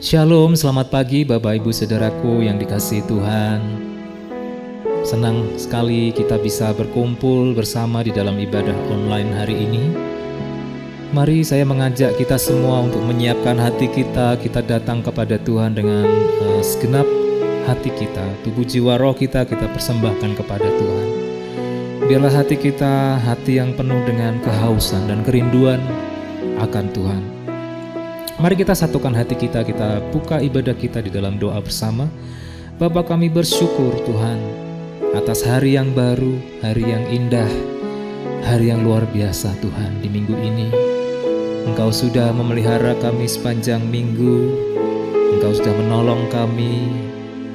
Shalom, selamat pagi Bapak Ibu Saudaraku yang dikasihi Tuhan. Senang sekali kita bisa berkumpul bersama di dalam ibadah online hari ini. Mari saya mengajak kita semua untuk menyiapkan hati kita datang kepada Tuhan dengan segenap hati kita, tubuh jiwa roh kita persembahkan kepada Tuhan. Biarlah hati kita hati yang penuh dengan kehausan dan kerinduan akan Tuhan. Mari kita satukan hati kita buka ibadah kita di dalam doa bersama. Bapa, kami bersyukur Tuhan atas hari yang baru, hari yang indah, hari yang luar biasa Tuhan di minggu ini. Engkau sudah memelihara kami sepanjang minggu, Engkau sudah menolong kami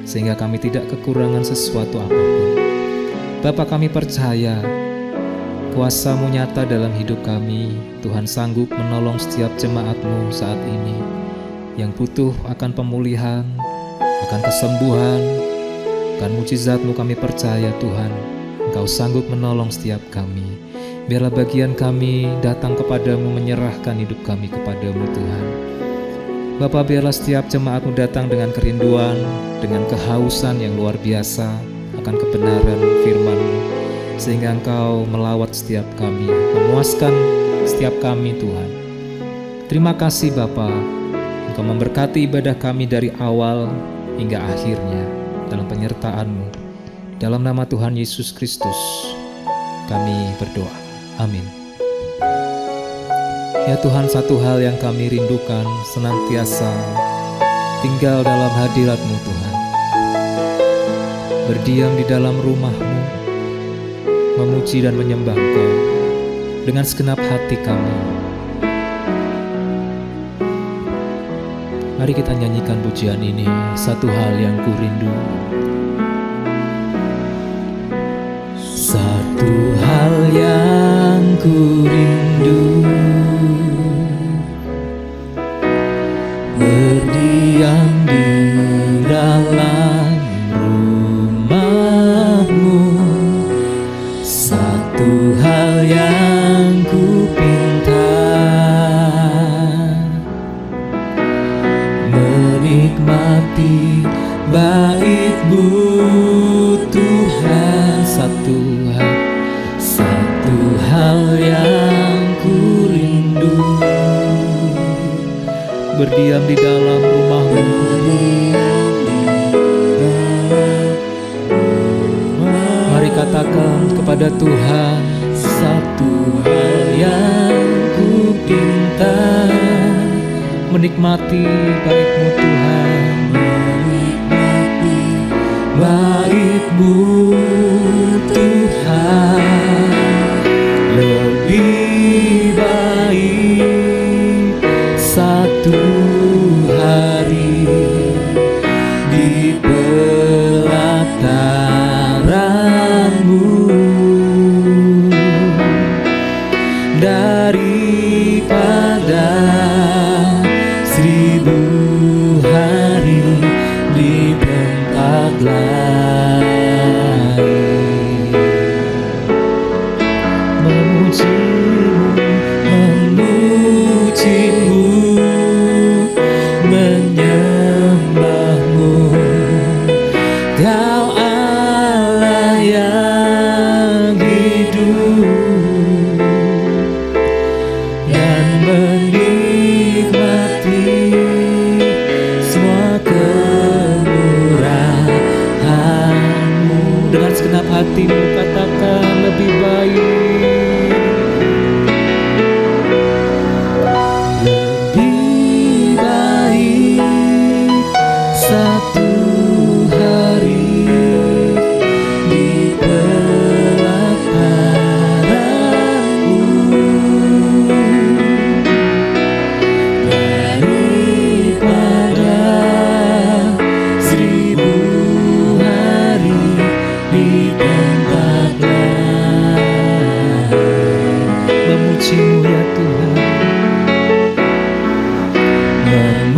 sehingga kami tidak kekurangan sesuatu apapun. Bapa, kami percaya kuasa-Mu nyata dalam hidup kami. Tuhan sanggup menolong setiap jemaat-Mu saat ini yang butuh akan pemulihan, akan kesembuhan, akan mujizat-Mu. Kami percaya Tuhan, Engkau sanggup menolong setiap kami. Biarlah bagian kami datang kepadamu, menyerahkan hidup kami kepadamu Tuhan. Bapa, biarlah setiap jemaat-Mu datang dengan kerinduan, dengan kehausan yang luar biasa akan kebenaran firman-Mu, sehingga Engkau melawat setiap kami, memuaskan setiap kami Tuhan. Terima kasih Bapa, Engkau memberkati ibadah kami dari awal hingga akhirnya dalam penyertaan-Mu. Dalam nama Tuhan Yesus Kristus kami berdoa, amin. Ya Tuhan, satu hal yang kami rindukan senantiasa tinggal dalam hadirat-Mu Tuhan, berdiam di dalam rumah-Mu, memuji dan menyembah Engkau dengan segenap hati kami. Mari kita nyanyikan pujian ini, satu hal yang ku rindu. Satu hal yang ku rindu, berdiam di dalam rumah-Mu. Satu hal yang ku pinta, menikmati bait-Mu Tuhan. Satu hal yang ku rindu, berdiam di dalam rumah-Mu. Mari katakan kepada Tuhan, satu hal yang ku pinta, menikmati bait-Mu Tuhan, menikmati bait-Mu Tuhan. Lebih baik satu hal daripada 1000 hari di tempat lain. Memujimu, menyembahmu, Kau Allah yang hidup, dan menikmati semua kemurahan-Mu. Dengan segenap hatimu katakan, lebih baik, lebih baik satu hari di pelataran-Mu daripada 1000 hari di tempat lain. Memuji-Mu ya Tuhan,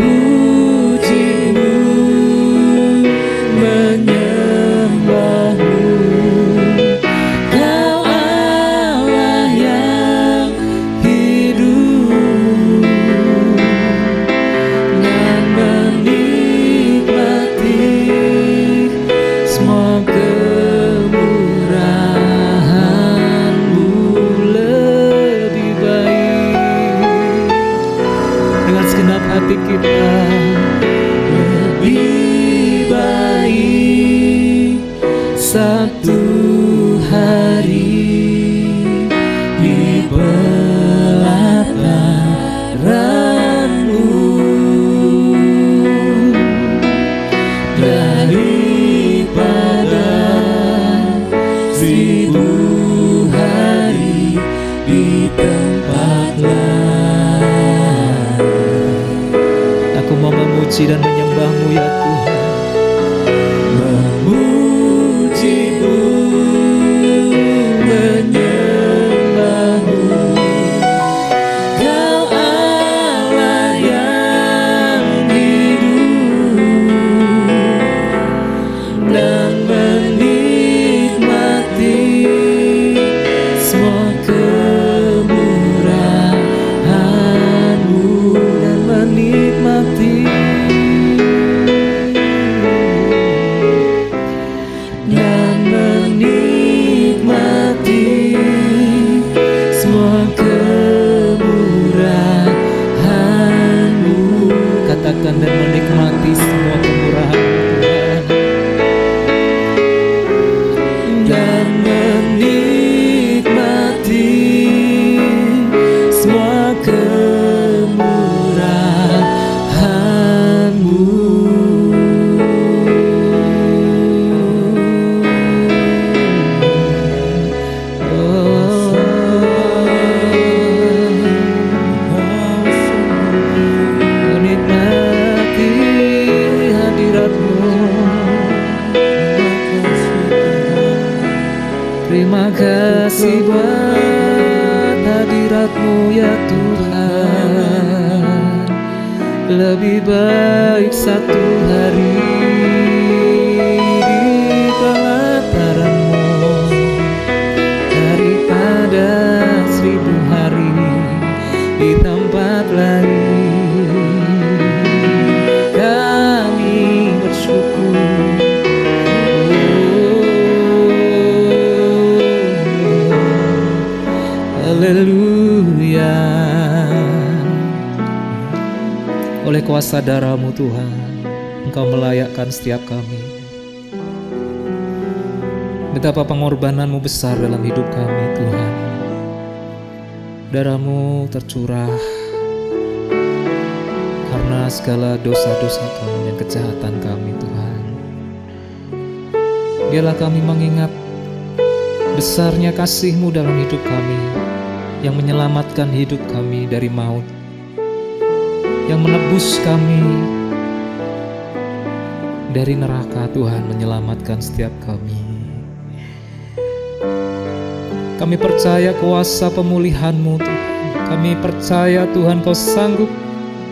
memuji-Mu, menyembahmu, Kau Allah yang hidup, dan menikmati semua kemurahan-Mu. Lebih baik, dengan segenap hati kita, lebih baik satu hari di pelataran-Mu daripada 1000 hari di tempat lain. Aku mau memuji dan menyembah-Mu ya Tuhan, memuji-Mu, menyembah-Mu, Kau Allah yang hidup, dan menikmati semua kemurahan-Mu, dan menikmati semua kemurahan-Mu. Katakan, dan menikmati semua kemurahan-Mu Tuhan, dan menikmati semua kemurahan-Mu. Menikmati hadirat-Mu. Terima kasih buat hadirat-Mu ya Tuhan. Lebih baik satu hari di pelataran-Mu daripada 1000 hari di tempat lain. Kami bersyukur, haleluya. Oleh kuasa darah-Mu Tuhan, Engkau melayakkan setiap kami. Betapa pengorbanan-Mu besar dalam hidup kami Tuhan. Darah-Mu tercurah karena segala dosa-dosa kami dan kejahatan kami Tuhan. Biarlah kami mengingat besarnya kasih-Mu dalam hidup kami, yang menyelamatkan hidup kami dari maut, yang menebus kami dari neraka. Tuhan menyelamatkan setiap kami. Kami percaya kuasa pemulihan-Mu Tuhan. Kami percaya Tuhan Kau sanggup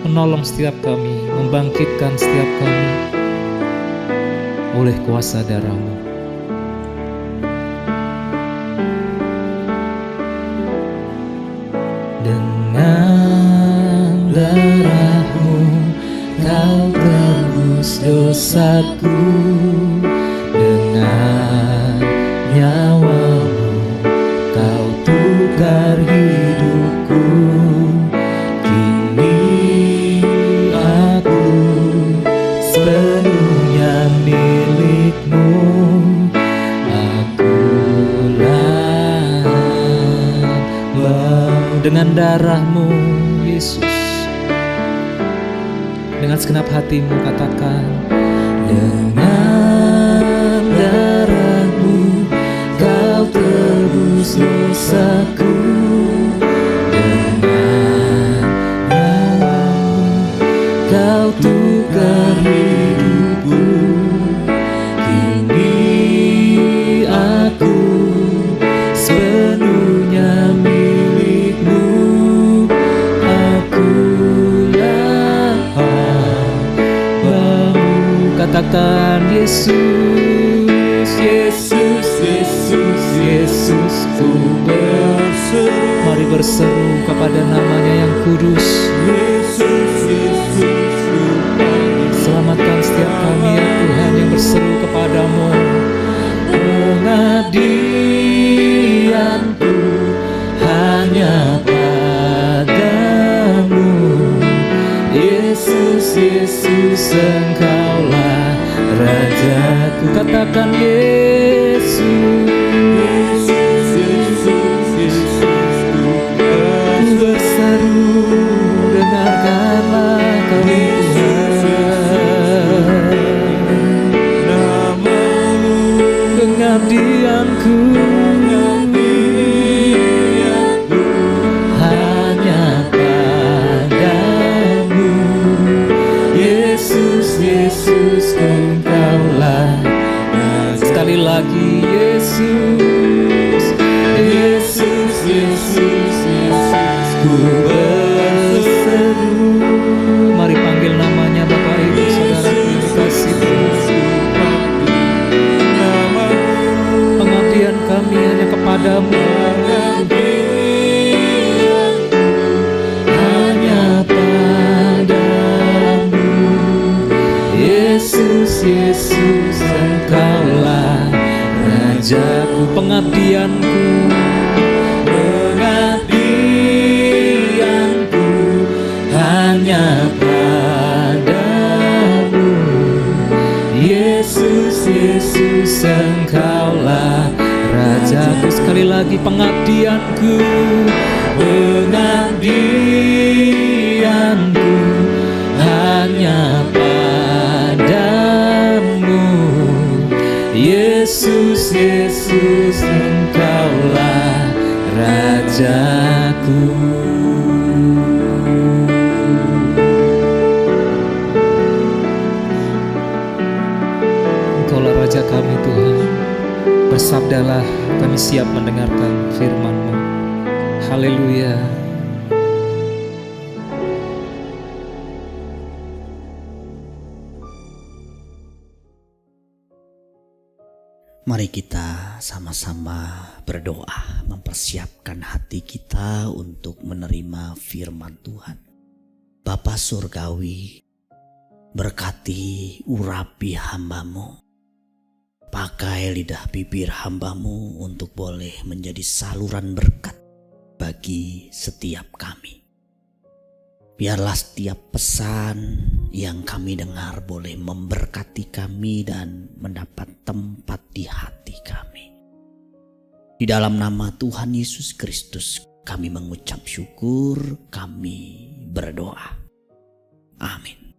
menolong setiap kami, membangkitkan setiap kami oleh kuasa darah-Mu. Dengan darah-Mu Kau tebus dosaku, dengan nyawa-Mu Kau tukar hidupku. Kini aku sepenuhnya milik-Mu. Akulah hamba-Mu. Dengan darah-Mu Yesus, dengan segenap hatimu katakan, dengan darah-Mu Kau tebus dosaku, dengan nyawa-Mu Kau tukar hidupku. Kini aku sepenuhnya milik-Mu. Akulah hamba-Mu. Katakan Yesus, Yesus, Yesus, Yesus, ku berseru. Mari berseru kepada namanya yang kudus. Yesus, Yesus, selamatkan setiap kami ya Tuhan yang berseru kepadamu. Pengabdianku hanya padamu. Yesus, Yesus, Engkaulah Rajaku. Katakan Yesus, Yesus, Yesus, Yesus, ku berseru, dengarkanlah kami Tuhan. Namamu, pengabdianku hanya padamu. Yesus, Yesus, Engkaulah. Sekali lagi Yesus, Yesus, Yesus, Yesus, ku berseru. Mari panggil namanya Bapak Ibu Saudara yang dikasihi Tuhan. Pengabdian kami hanya kepadamu. Hanya padamu. Yesus, Yesus, Engkaulah Rajaku. Pengabdianku, pengabdianku hanya padamu. Yesus, Yesus, Engkaulah Rajaku. Sekali lagi pengabdianku, pengabdianku hanya padamu. Yesus, Yesus, Engkaulah Rajaku. Engkaulah Raja kami Tuhan. Bersabdalah, kami siap mendengarkan firman-Mu. Haleluya. Mari kita sama-sama berdoa, mempersiapkan hati kita untuk menerima firman Tuhan. Bapa Surgawi, berkati urapi hamba-Mu. Pakai lidah bibir hamba-Mu untuk boleh menjadi saluran berkat bagi setiap kami. Biarlah setiap pesan yang kami dengar boleh memberkati kami dan mendapat tempat di hati kami. Di dalam nama Tuhan Yesus Kristus kami mengucap syukur, kami berdoa. Amin.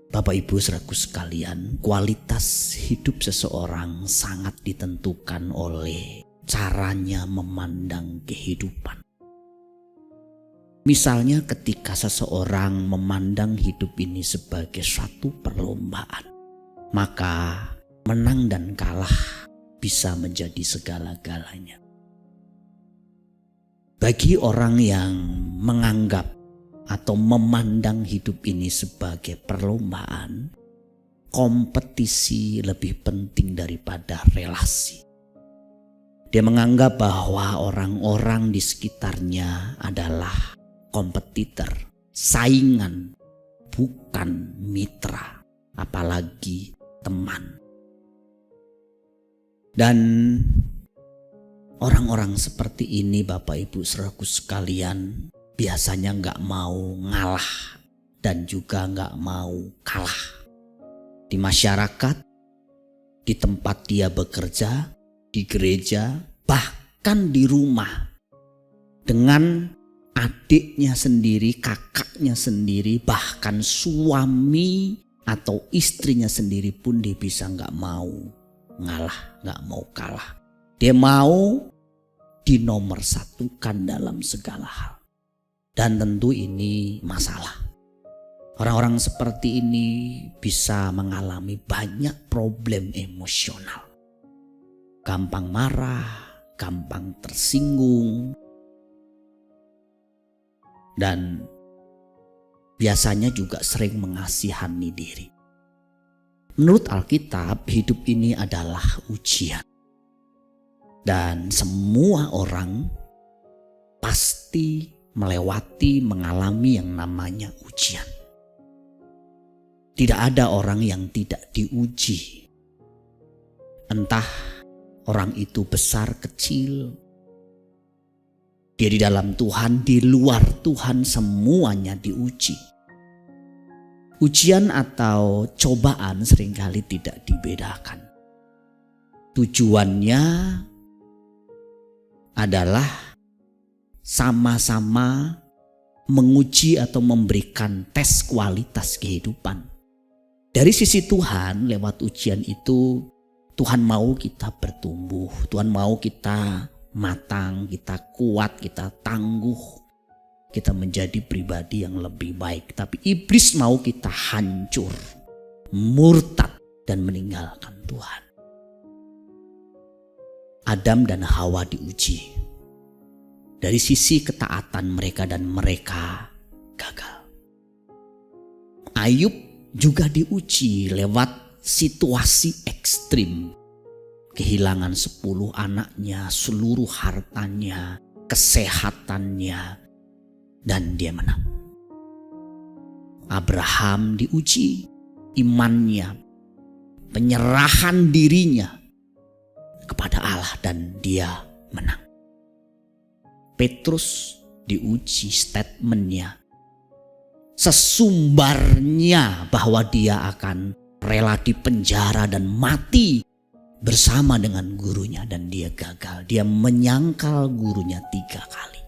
Bapak Ibu saudaraku sekalian, kualitas hidup seseorang sangat ditentukan oleh caranya memandang kehidupan. Misalnya ketika seseorang memandang hidup ini sebagai suatu perlombaan, maka menang dan kalah bisa menjadi segala-galanya. Bagi orang yang menganggap atau memandang hidup ini sebagai perlombaan, kompetisi lebih penting daripada relasi. Dia menganggap bahwa orang-orang di sekitarnya adalah kompetitor, saingan, bukan mitra, apalagi teman. Dan orang-orang seperti ini, Bapak Ibu Saudaraku sekalian, biasanya gak mau ngalah dan juga gak mau kalah. Di masyarakat, di tempat dia bekerja, di gereja, bahkan di rumah. Dengan adiknya sendiri, kakaknya sendiri, bahkan suami atau istrinya sendiri pun dia bisa gak mau ngalah, gak mau kalah. Dia mau dinomorsatukan dalam segala hal. Dan tentu ini masalah. Orang-orang seperti ini bisa mengalami banyak problem emosional. Gampang marah, gampang tersinggung. Dan biasanya juga sering mengasihani diri. Menurut Alkitab, hidup ini adalah ujian. Dan semua orang pasti mengalami yang namanya ujian. Tidak ada orang yang tidak diuji. Entah orang itu besar kecil, dia di dalam Tuhan, di luar Tuhan, semuanya diuji. Ujian atau cobaan seringkali tidak dibedakan. Tujuannya adalah sama-sama menguji atau memberikan tes kualitas kehidupan. Dari sisi Tuhan, lewat ujian itu Tuhan mau kita bertumbuh, Tuhan mau kita matang, kita kuat, kita tangguh, kita menjadi pribadi yang lebih baik. Tapi iblis mau kita hancur, murtad, dan meninggalkan Tuhan. Adam dan Hawa diuji. Dari sisi ketaatan mereka dan mereka gagal. Ayub juga diuji lewat situasi ekstrim. Kehilangan 10 anaknya, seluruh hartanya, kesehatannya, dan dia menang. Abraham diuji imannya, penyerahan dirinya kepada Allah, dan dia menang. Petrus diuji statementnya, sesumbarnya bahwa dia akan rela dipenjara dan mati bersama dengan gurunya, dan dia gagal. Dia menyangkal gurunya 3 kali.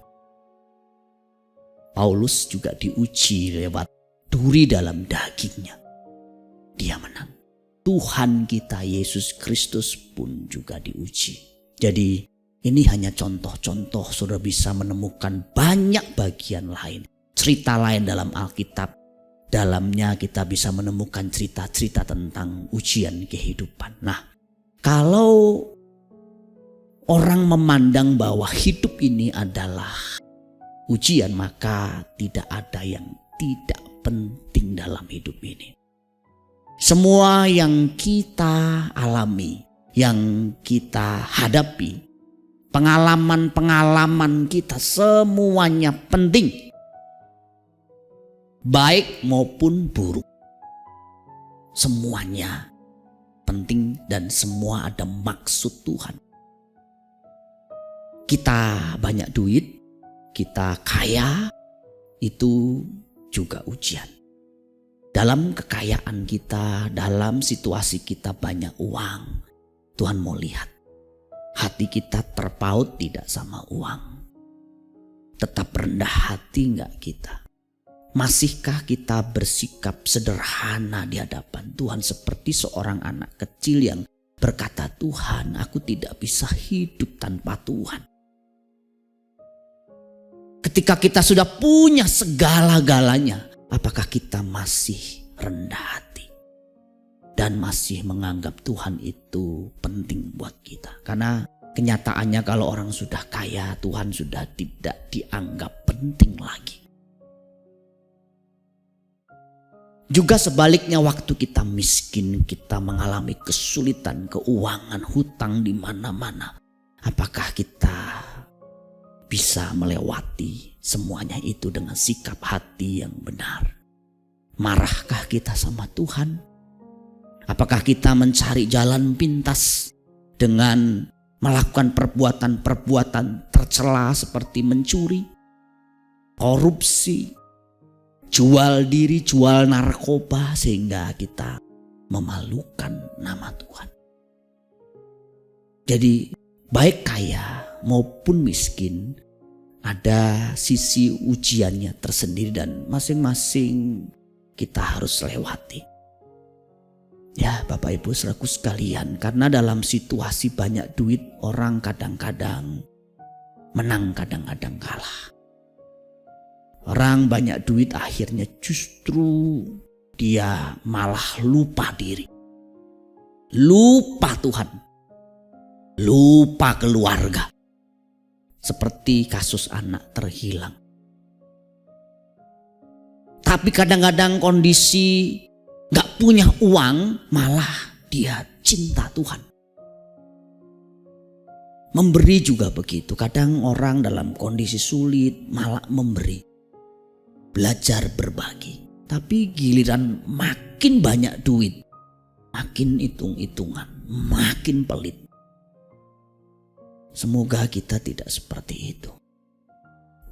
Paulus juga diuji lewat duri dalam dagingnya. Dia menang. Tuhan kita Yesus Kristus pun juga diuji. Jadi ini hanya contoh-contoh, saudara bisa menemukan banyak bagian lain. Cerita lain dalam Alkitab. Dalamnya kita bisa menemukan cerita-cerita tentang ujian kehidupan. Nah, kalau orang memandang bahwa hidup ini adalah ujian, maka tidak ada yang tidak penting dalam hidup ini. Semua yang kita alami, yang kita hadapi, pengalaman-pengalaman kita semuanya penting. Baik maupun buruk. Semuanya penting dan semua ada maksud Tuhan. Kita banyak duit, kita kaya, itu juga ujian. Dalam kekayaan kita, dalam situasi kita banyak uang, Tuhan mau lihat hati kita terpaut tidak sama uang. Tetap rendah hati enggak kita? Masihkah kita bersikap sederhana di hadapan Tuhan seperti seorang anak kecil yang berkata, Tuhan, aku tidak bisa hidup tanpa Tuhan. Ketika kita sudah punya segala-galanya, apakah kita masih rendah hati dan masih menganggap Tuhan itu penting buat kita? Karena Kenyataannya kalau orang sudah kaya, Tuhan sudah tidak dianggap penting lagi. Juga sebaliknya, waktu kita miskin, kita mengalami kesulitan, keuangan, hutang di mana-mana. Apakah kita bisa melewati semuanya itu dengan sikap hati yang benar? Marahkah kita sama Tuhan? Apakah kita mencari jalan pintas dengan melakukan perbuatan-perbuatan tercela seperti mencuri, korupsi, jual diri, jual narkoba, sehingga kita memalukan nama Tuhan? Jadi baik kaya maupun miskin ada sisi ujiannya tersendiri dan masing-masing kita harus lewati. Ya Bapak Ibu saudaraku sekalian, karena dalam situasi banyak duit, orang kadang-kadang menang, kadang-kadang kalah. Orang banyak duit akhirnya justru dia malah lupa diri. Lupa Tuhan. Lupa keluarga. Seperti kasus anak terhilang. Tapi kadang-kadang kondisi gak punya uang, malah dia cinta Tuhan. Memberi juga begitu. Kadang orang dalam kondisi sulit malah memberi. Belajar berbagi. Tapi giliran makin banyak duit, makin hitung-hitungan, makin pelit. Semoga kita tidak seperti itu,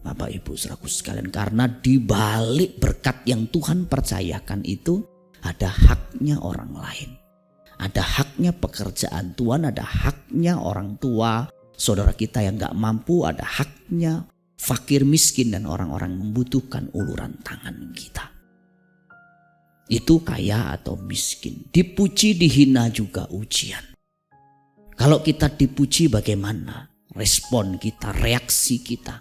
Bapak Ibu saudaraku sekalian. Karena di balik berkat yang Tuhan percayakan itu ada haknya orang lain. Ada haknya pekerjaan Tuhan, ada haknya orang tua, saudara kita yang gak mampu, ada haknya fakir miskin dan orang-orang membutuhkan uluran tangan kita. Itu kaya atau miskin. Dipuji, dihina juga ujian. Kalau kita dipuji, bagaimana respon kita, reaksi kita?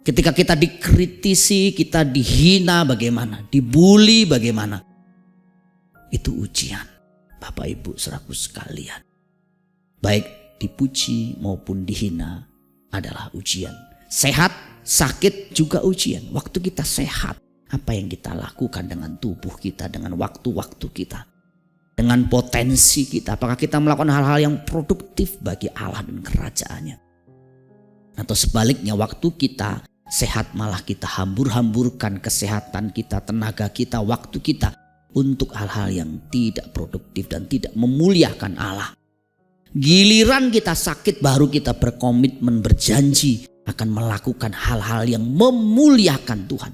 Ketika kita dikritisi, kita dihina bagaimana? Dibully bagaimana? Itu ujian, Bapak Ibu saudaraku sekalian. Baik dipuji maupun dihina adalah ujian. Sehat, sakit juga ujian. Waktu kita sehat, apa yang kita lakukan dengan tubuh kita, dengan waktu-waktu kita, dengan potensi kita? Apakah kita melakukan hal-hal yang produktif bagi Allah dan kerajaannya? Atau sebaliknya, waktu kita sehat malah kita hambur-hamburkan kesehatan kita, tenaga kita, waktu kita untuk hal-hal yang tidak produktif dan tidak memuliakan Allah. Giliran kita sakit baru kita berkomitmen, berjanji akan melakukan hal-hal yang memuliakan Tuhan.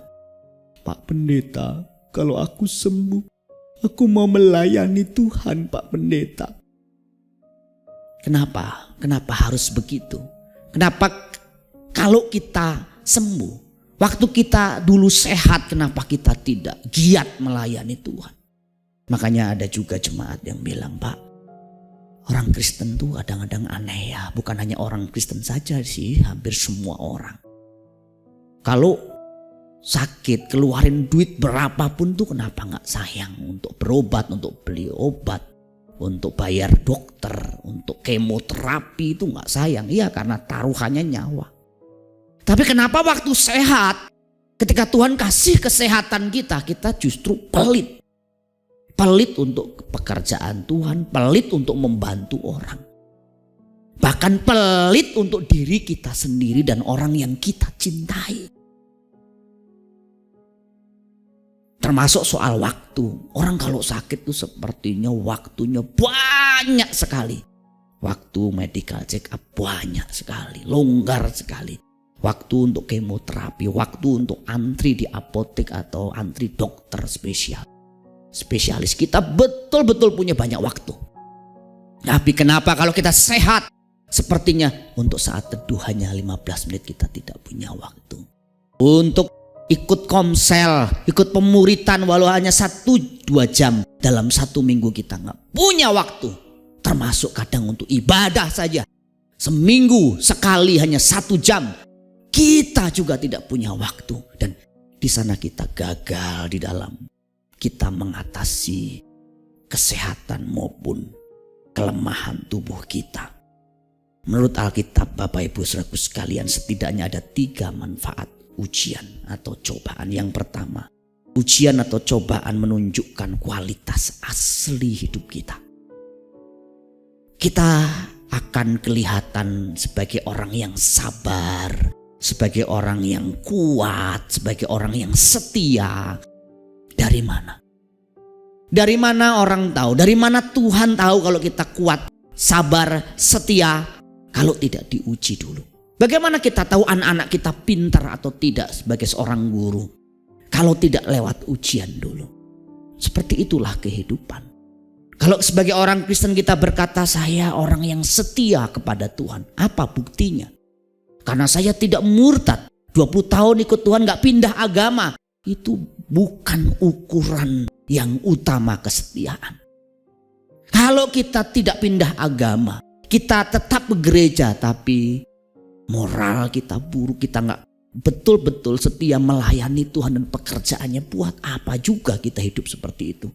Pak Pendeta, kalau aku sembuh, aku mau melayani Tuhan, Pak Pendeta. Kenapa? Kenapa harus begitu? Kenapa kalau kita sembuh, waktu kita dulu sehat, kenapa kita tidak giat melayani Tuhan? Makanya ada juga jemaat yang bilang, Pak, orang Kristen tuh kadang-kadang aneh ya. Bukan hanya orang Kristen saja sih, hampir semua orang. Kalau sakit, keluarin duit berapapun tuh kenapa gak sayang untuk berobat, untuk beli obat, untuk bayar dokter, untuk kemoterapi itu gak sayang. Iya, karena taruhannya nyawa. Tapi kenapa waktu sehat, ketika Tuhan kasih kesehatan kita, kita justru pelit. Pelit untuk pekerjaan Tuhan, pelit untuk membantu orang. Bahkan pelit untuk diri kita sendiri dan orang yang kita cintai. Termasuk soal waktu. Orang kalau sakit tuh sepertinya waktunya banyak sekali. Waktu medical check up banyak sekali, longgar sekali. Waktu untuk kemoterapi, waktu untuk antri di apotek atau antri dokter spesialis. Kita betul-betul punya banyak waktu. Tapi kenapa kalau kita sehat, sepertinya untuk saat teduh hanya 15 menit kita tidak punya waktu. Untuk ikut komsel, ikut pemuritan walau hanya 1-2 jam dalam 1 minggu kita gak punya waktu. Termasuk kadang untuk ibadah saja. Seminggu sekali hanya 1 jam. Kita juga tidak punya waktu. Dan di sana kita gagal di dalam kita mengatasi kesehatan maupun kelemahan tubuh kita. Menurut Alkitab, Bapak Ibu Saudaraku sekalian, setidaknya ada 3 manfaat ujian atau cobaan. Yang pertama, ujian atau cobaan menunjukkan kualitas asli hidup kita. Kita akan kelihatan sebagai orang yang sabar, sebagai orang yang kuat, sebagai orang yang setia. Dari mana? Dari mana orang tahu? Dari mana Tuhan tahu kalau kita kuat, sabar, setia kalau tidak diuji dulu? Bagaimana kita tahu anak-anak kita pintar atau tidak sebagai seorang guru kalau tidak lewat ujian dulu? Seperti itulah kehidupan. Kalau sebagai orang Kristen kita berkata saya orang yang setia kepada Tuhan, apa buktinya? Karena saya tidak murtad, 20 tahun ikut Tuhan gak pindah agama. Itu bukan ukuran yang utama kesetiaan. Kalau kita tidak pindah agama, kita tetap bergereja tapi moral kita buruk, kita gak betul-betul setia melayani Tuhan dan pekerjaannya, buat apa juga kita hidup seperti itu?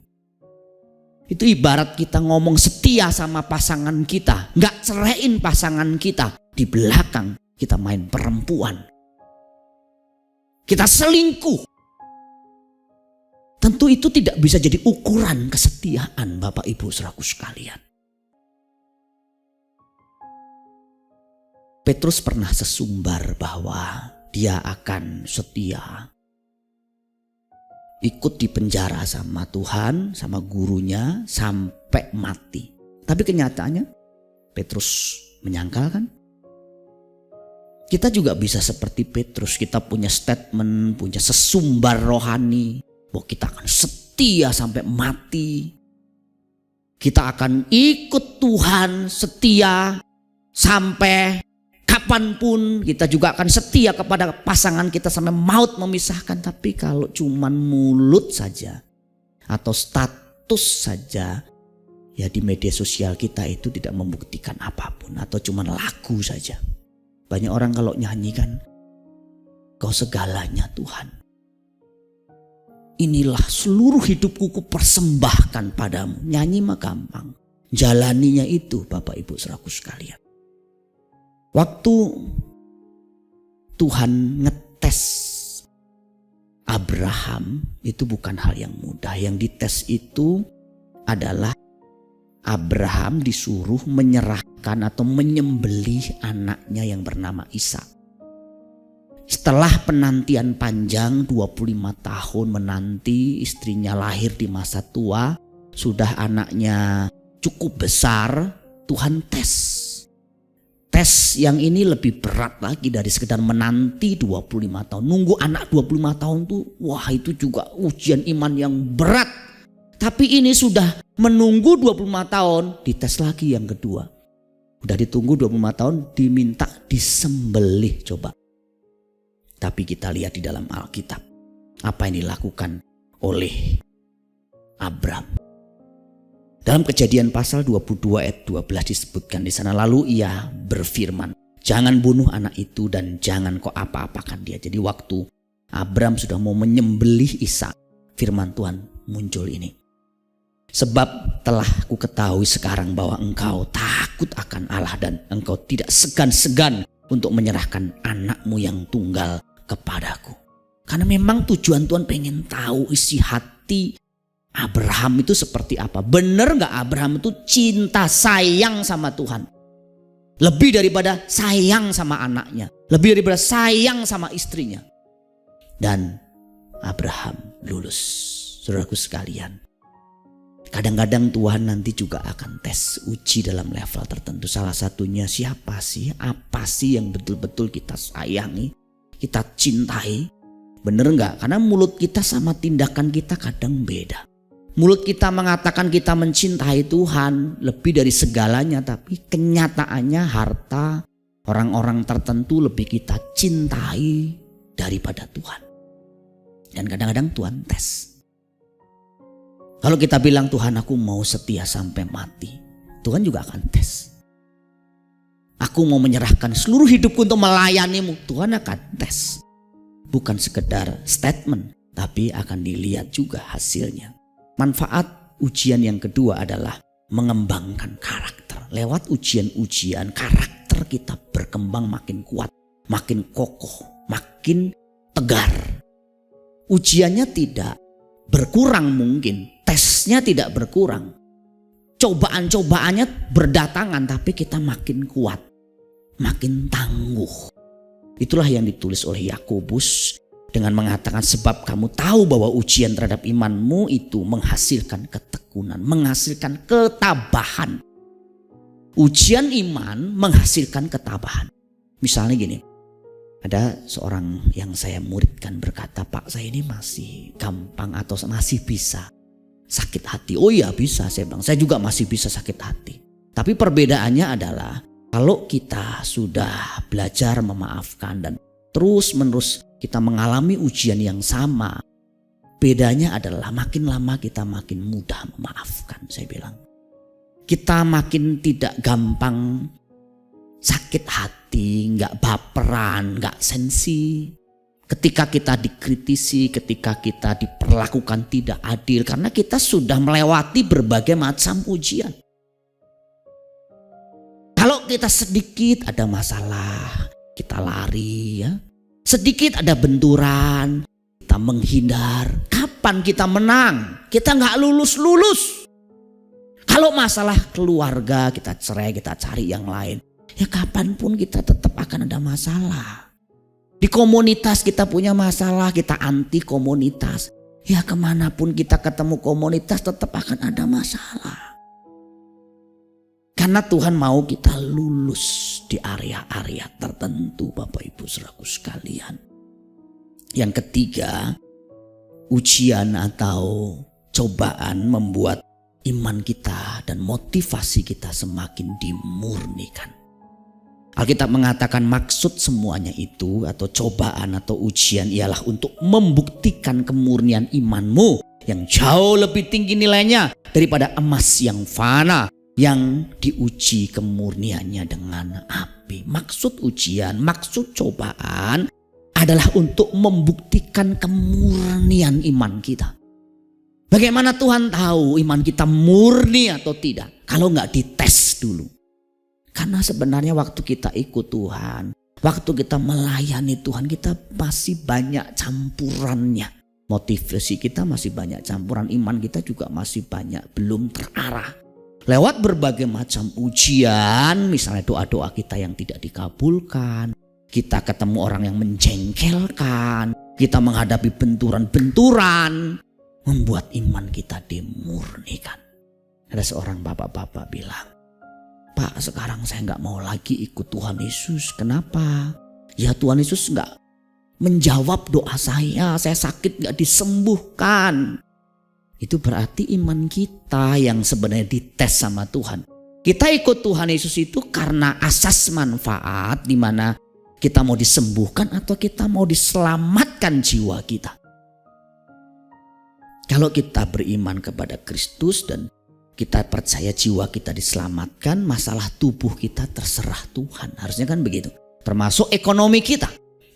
Itu ibarat kita ngomong setia sama pasangan kita, gak ceraiin pasangan kita, di belakang kita main perempuan, kita selingkuh. Tentu itu tidak bisa jadi ukuran kesetiaan Bapak Ibu Saudaraku sekalian. Petrus pernah sesumbar bahwa dia akan setia, ikut di penjara sama Tuhan, sama gurunya sampai mati. Tapi kenyataannya Petrus menyangkal kan? Kita juga bisa seperti Petrus, kita punya statement, punya sesumbar rohani bahwa kita akan setia sampai mati. Kita akan ikut Tuhan, setia sampai kapanpun. Kita juga akan setia kepada pasangan kita sampai maut memisahkan. Tapi kalau cuman mulut saja atau status saja, ya di media sosial kita itu tidak membuktikan apapun, atau cuman lagu saja. Banyak orang kalau nyanyi kan, kau segalanya Tuhan, inilah seluruh hidupku kupersembahkan padamu. Nyanyi mah gampang, jalaninya itu Bapak Ibu Saudaraku sekalian. Waktu Tuhan ngetes Abraham itu bukan hal yang mudah. Yang dites itu adalah Abraham disuruh menyerahkan atau menyembelih anaknya yang bernama Ishak. Setelah penantian panjang 25 tahun menanti, istrinya lahir di masa tua, sudah anaknya cukup besar, Tuhan tes. Tes yang ini lebih berat lagi dari sekedar menanti 25 tahun. Nunggu anak 25 tahun tuh, wah itu juga ujian iman yang berat. Tapi ini sudah menunggu 25 tahun, dites lagi yang kedua. Udah ditunggu 25 tahun, diminta disembelih coba. Tapi kita lihat di dalam Alkitab apa yang dilakukan oleh Abram. Dalam Kejadian pasal 22 ayat 12 disebutkan di sana, lalu ia berfirman, jangan bunuh anak itu dan jangan kau apa-apakan dia. Jadi waktu Abram sudah mau menyembelih Ishak, firman Tuhan muncul ini. Sebab telah ku ketahui sekarang bahwa engkau takut akan Allah dan engkau tidak segan-segan untuk menyerahkan anakmu yang tunggal kepadaku. Karena memang tujuan Tuhan pengen tahu isi hati Abraham itu seperti apa. Benar gak Abraham itu cinta sayang sama Tuhan? Lebih daripada sayang sama anaknya, lebih daripada sayang sama istrinya. Dan Abraham lulus. Saudaraku sekalian, kadang-kadang Tuhan nanti juga akan tes, uji dalam level tertentu. Salah satunya siapa sih, apa sih yang betul-betul kita sayangi, kita cintai. Bener gak? Karena mulut kita sama tindakan kita kadang beda. Mulut kita mengatakan kita mencintai Tuhan lebih dari segalanya, tapi kenyataannya harta, orang-orang tertentu lebih kita cintai daripada Tuhan. Dan kadang-kadang Tuhan tes. Kalau kita bilang Tuhan aku mau setia sampai mati, Tuhan juga akan tes. Aku mau menyerahkan seluruh hidupku untuk melayanimu, Tuhan akan tes. Bukan sekedar statement, tapi akan dilihat juga hasilnya. Manfaat ujian yang kedua adalah mengembangkan karakter. Lewat ujian-ujian, karakter belajar, kita berkembang makin kuat, makin kokoh, makin tegar. Ujiannya tidak berkurang mungkin, tesnya tidak berkurang. Cobaan-cobaannya berdatangan, tapi kita makin kuat, makin tangguh. Itulah yang ditulis oleh Yakobus dengan mengatakan, sebab kamu tahu bahwa ujian terhadap imanmu itu menghasilkan ketekunan, menghasilkan ketabahan. Ujian iman menghasilkan ketabahan. Misalnya gini, ada seorang yang saya muridkan berkata, Pak, saya ini masih gampang atau masih bisa sakit hati. Oh iya bisa, saya bilang, saya juga masih bisa sakit hati. Tapi perbedaannya adalah kalau kita sudah belajar memaafkan dan terus menerus kita mengalami ujian yang sama, bedanya adalah makin lama kita makin mudah memaafkan. Saya bilang, kita makin tidak gampang sakit hati, nggak baperan, nggak sensi. Ketika kita dikritisi, ketika kita diperlakukan tidak adil, karena kita sudah melewati berbagai macam ujian. Kalau kita sedikit ada masalah, kita lari ya. Sedikit ada benturan, kita menghindar. Kapan kita menang? Kita nggak lulus-lulus. Kalau masalah keluarga, kita cerai, kita cari yang lain. Ya kapanpun kita tetap akan ada masalah. Di komunitas kita punya masalah, kita anti komunitas. Ya kemanapun kita ketemu komunitas tetap akan ada masalah. Karena Tuhan mau kita lulus di area-area tertentu, Bapak Ibu Saudaraku sekalian. Yang ketiga, ujian atau cobaan membuat iman kita dan motivasi kita semakin dimurnikan. Alkitab mengatakan maksud semuanya itu atau cobaan atau ujian ialah untuk membuktikan kemurnian imanmu yang jauh lebih tinggi nilainya daripada emas yang fana yang diuji kemurniannya dengan api. Maksud ujian, maksud cobaan adalah untuk membuktikan kemurnian iman kita. Bagaimana Tuhan tahu iman kita murni atau tidak? Kalau nggak dites dulu. Karena sebenarnya waktu kita ikut Tuhan, waktu kita melayani Tuhan, kita masih banyak campurannya. Motivasi kita masih banyak campuran, iman kita juga masih banyak belum terarah. Lewat berbagai macam ujian, misalnya doa-doa kita yang tidak dikabulkan, kita ketemu orang yang menjengkelkan, kita menghadapi benturan-benturan, membuat iman kita dimurnikan. Ada seorang bapak-bapak bilang, Pak, sekarang saya nggak mau lagi ikut Tuhan Yesus. Kenapa? Ya Tuhan Yesus nggak menjawab doa saya sakit nggak disembuhkan. Itu berarti iman kita yang sebenarnya dites sama Tuhan. Kita ikut Tuhan Yesus itu karena asas manfaat, di mana kita mau disembuhkan atau kita mau diselamatkan jiwa kita. Kalau kita beriman kepada Kristus dan kita percaya jiwa kita diselamatkan, masalah tubuh kita terserah Tuhan. Harusnya kan begitu. Termasuk ekonomi kita.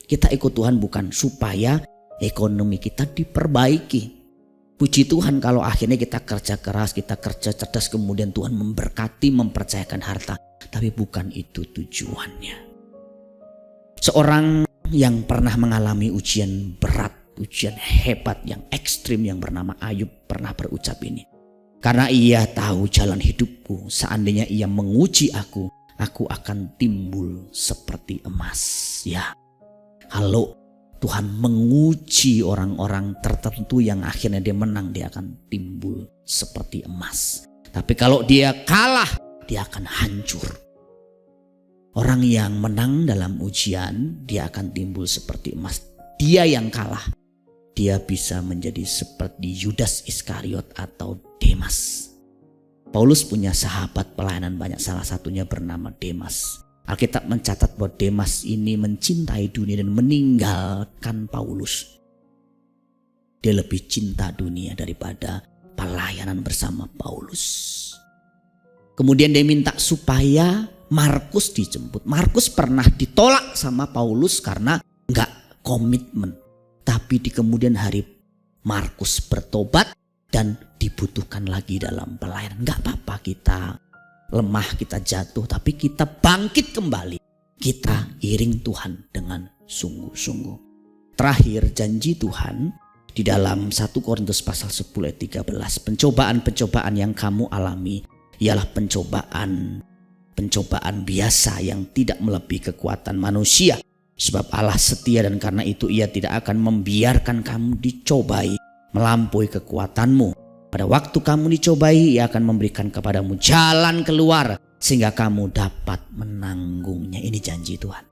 Kita ikut Tuhan bukan supaya ekonomi kita diperbaiki. Puji Tuhan kalau akhirnya kita kerja keras, kita kerja cerdas, kemudian Tuhan memberkati, mempercayakan harta. Tapi bukan itu tujuannya. Seorang yang pernah mengalami ujian berat, ujian hebat yang ekstrim yang bernama Ayub pernah berucap ini. Karena ia tahu jalan hidupku, seandainya ia menguji aku akan timbul seperti emas. Ya, kalau Tuhan menguji orang-orang tertentu yang akhirnya dia menang, dia akan timbul seperti emas. Tapi kalau dia kalah, dia akan hancur. Orang yang menang dalam ujian, dia akan timbul seperti emas. Dia yang kalah, dia bisa menjadi seperti Yudas Iskariot atau Demas. Paulus punya sahabat pelayanan banyak, salah satunya bernama Demas. Alkitab mencatat bahwa Demas ini mencintai dunia dan meninggalkan Paulus. Dia lebih cinta dunia daripada pelayanan bersama Paulus. Kemudian dia minta supaya Markus dijemput. Markus pernah ditolak sama Paulus karena gak komitmen. Tapi di kemudian hari Markus bertobat dan dibutuhkan lagi dalam pelayanan. Gak apa-apa kita lemah, kita jatuh, tapi kita bangkit kembali. Kita iring Tuhan dengan sungguh-sungguh. Terakhir, janji Tuhan di dalam 1 Korintus pasal 10 ayat 13. Pencobaan-pencobaan yang kamu alami ialah pencobaan biasa yang tidak melebihi kekuatan manusia. Sebab Allah setia dan karena itu Ia tidak akan membiarkan kamu dicobai melampaui kekuatanmu. Pada waktu kamu dicobai, Ia akan memberikan kepadamu jalan keluar sehingga kamu dapat menanggungnya. Ini janji Tuhan.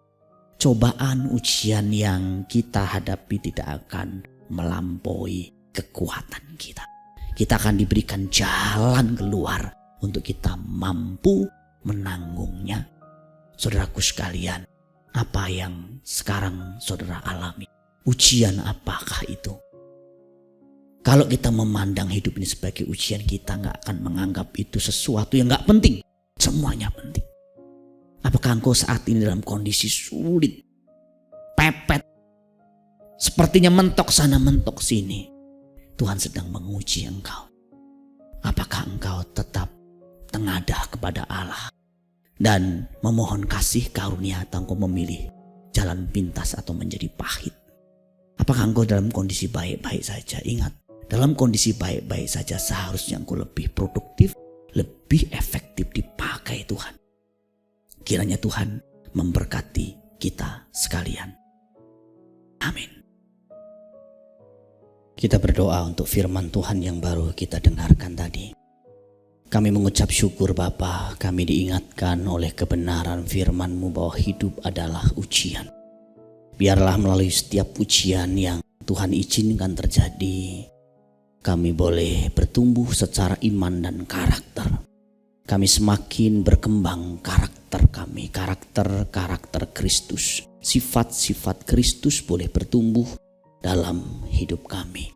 Cobaan, ujian yang kita hadapi tidak akan melampaui kekuatan kita. Kita akan diberikan jalan keluar untuk kita mampu menanggungnya. Saudaraku sekalian, apa yang sekarang saudara alami? Ujian apakah itu? Kalau kita memandang hidup ini sebagai ujian, kita gak akan menganggap itu sesuatu yang gak penting. Semuanya penting. Apakah engkau saat ini dalam kondisi sulit, pepet, sepertinya mentok sana mentok sini? Tuhan sedang menguji engkau. Apakah engkau tetap tengadah kepada Allah dan memohon kasih karunia, atau engkau memilih jalan pintas atau menjadi pahit? Apakah engkau dalam kondisi baik-baik saja? Ingat, dalam kondisi baik-baik saja seharusnya engkau lebih produktif, lebih efektif dipakai Tuhan. Kiranya Tuhan memberkati kita sekalian. Amin. Kita berdoa untuk firman Tuhan yang baru kita dengarkan tadi. Kami mengucap syukur Bapa, kami diingatkan oleh kebenaran firman-Mu bahwa hidup adalah ujian. Biarlah melalui setiap ujian yang Tuhan izinkan terjadi, kami boleh bertumbuh secara iman dan karakter. Kami semakin berkembang karakter kami, karakter Kristus. Sifat-sifat Kristus boleh bertumbuh dalam hidup kami.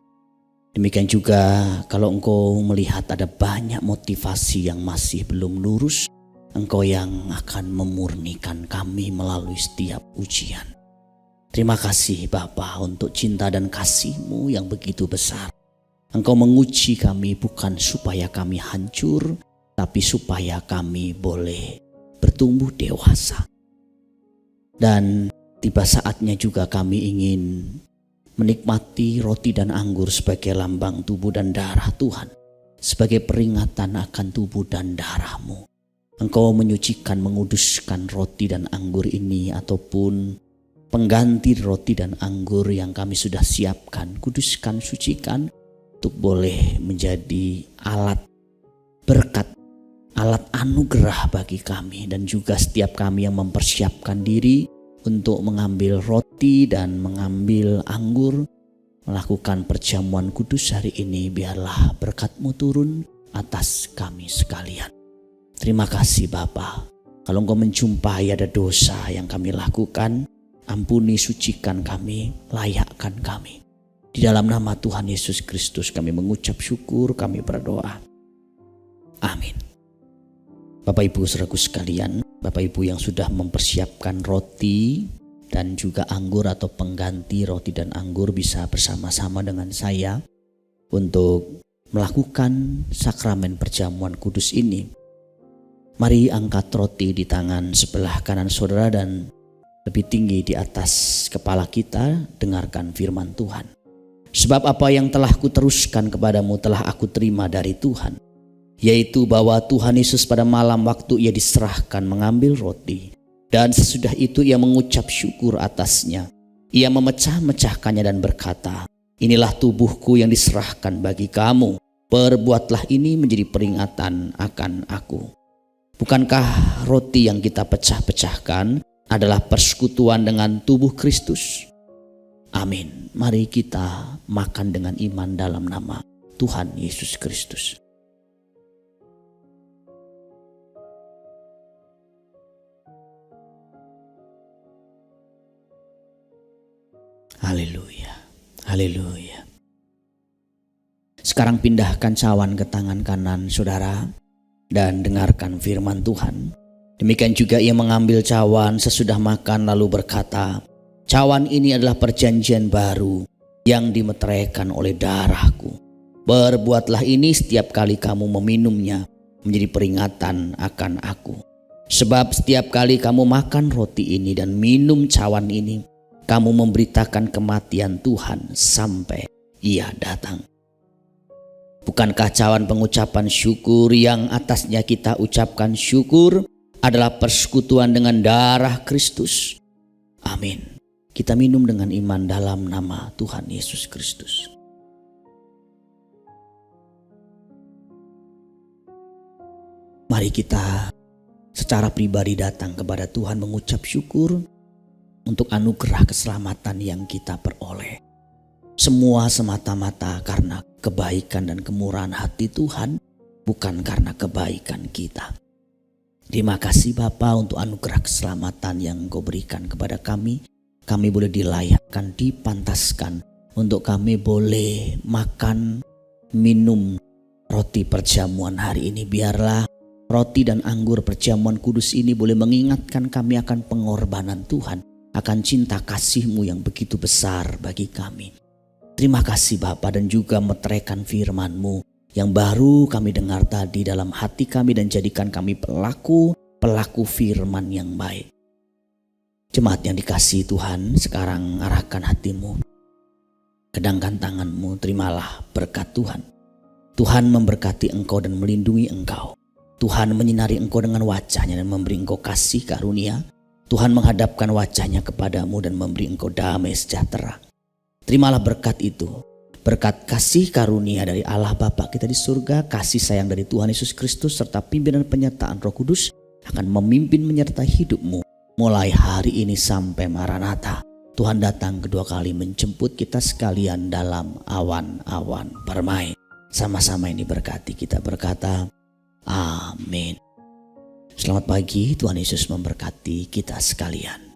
Demikian juga kalau engkau melihat ada banyak motivasi yang masih belum lurus, engkau yang akan memurnikan kami melalui setiap ujian. Terima kasih Bapa untuk cinta dan kasih-Mu yang begitu besar. Engkau menguji kami bukan supaya kami hancur, tapi supaya kami boleh bertumbuh dewasa. Dan tiba saatnya juga kami ingin menikmati roti dan anggur sebagai lambang tubuh dan darah Tuhan, sebagai peringatan akan tubuh dan darah-Mu. Engkau menyucikan, menguduskan roti dan anggur ini, ataupun pengganti roti dan anggur yang kami sudah siapkan, kuduskan, sucikan, untuk boleh menjadi alat berkat, alat anugerah bagi kami, dan juga setiap kami yang mempersiapkan diri untuk mengambil roti dan mengambil anggur, melakukan perjamuan kudus hari ini. Biarlah berkat-Mu turun atas kami sekalian. Terima kasih Bapa. Kalau Engkau menjumpai ada dosa yang kami lakukan, ampuni, sucikan kami, layakkan kami. Di dalam nama Tuhan Yesus Kristus kami mengucap syukur, kami berdoa. Amin. Bapak Ibu saudaraku sekalian, Bapak Ibu yang sudah mempersiapkan roti dan juga anggur atau pengganti roti dan anggur, bisa bersama-sama dengan saya untuk melakukan sakramen perjamuan kudus ini. Mari angkat roti di tangan sebelah kanan saudara dan lebih tinggi di atas kepala kita, dengarkan firman Tuhan. Sebab apa yang telah kuteruskan kepadamu telah aku terima dari Tuhan, yaitu bahwa Tuhan Yesus pada malam waktu Ia diserahkan mengambil roti, dan sesudah itu Ia mengucap syukur atasnya. Ia memecah-mecahkannya dan berkata, inilah tubuhku yang diserahkan bagi kamu. Perbuatlah ini menjadi peringatan akan aku. Bukankah roti yang kita pecah-pecahkan adalah persekutuan dengan tubuh Kristus? Amin. Mari kita makan dengan iman dalam nama Tuhan Yesus Kristus. Haleluya, haleluya. Sekarang pindahkan cawan ke tangan kanan saudara dan dengarkan firman Tuhan. Demikian juga ia mengambil cawan sesudah makan lalu berkata, cawan ini adalah perjanjian baru yang dimeteraikan oleh darahku. Berbuatlah ini setiap kali kamu meminumnya menjadi peringatan akan aku. Sebab setiap kali kamu makan roti ini dan minum cawan ini, kamu memberitakan kematian Tuhan sampai Ia datang. Bukankah cawan pengucapan syukur yang atasnya kita ucapkan syukur adalah persekutuan dengan darah Kristus? Amin. Kita minum dengan iman dalam nama Tuhan Yesus Kristus. Mari kita secara pribadi datang kepada Tuhan mengucap syukur untuk anugerah keselamatan yang kita peroleh. Semua semata-mata karena kebaikan dan kemurahan hati Tuhan, bukan karena kebaikan kita. Terima kasih Bapa untuk anugerah keselamatan yang Engkau berikan kepada kami. Kami boleh dilayakkan, dipantaskan untuk kami boleh makan, minum roti perjamuan hari ini. Biarlah roti dan anggur perjamuan kudus ini boleh mengingatkan kami akan pengorbanan Tuhan, akan cinta kasih-Mu yang begitu besar bagi kami. Terima kasih Bapa, dan juga meteraikan firman-Mu yang baru kami dengar tadi dalam hati kami dan jadikan kami pelaku firman yang baik. Jemaat yang dikasihi Tuhan, sekarang arahkan hatimu, kedangkan tanganmu, terimalah berkat Tuhan. Tuhan memberkati engkau dan melindungi engkau. Tuhan menyinari engkau dengan wajah-Nya dan memberi engkau kasih karunia. Tuhan menghadapkan wajah-Nya kepadamu dan memberi engkau damai sejahtera. Terimalah berkat itu, berkat kasih karunia dari Allah Bapa kita di surga, kasih sayang dari Tuhan Yesus Kristus, serta pimpinan penyertaan Roh Kudus akan memimpin menyertai hidupmu mulai hari ini sampai Maranatha. Tuhan datang kedua kali menjemput kita sekalian dalam awan-awan permai. Sama-sama ini berkati, kita berkata amin. Selamat pagi, Tuhan Yesus memberkati kita sekalian.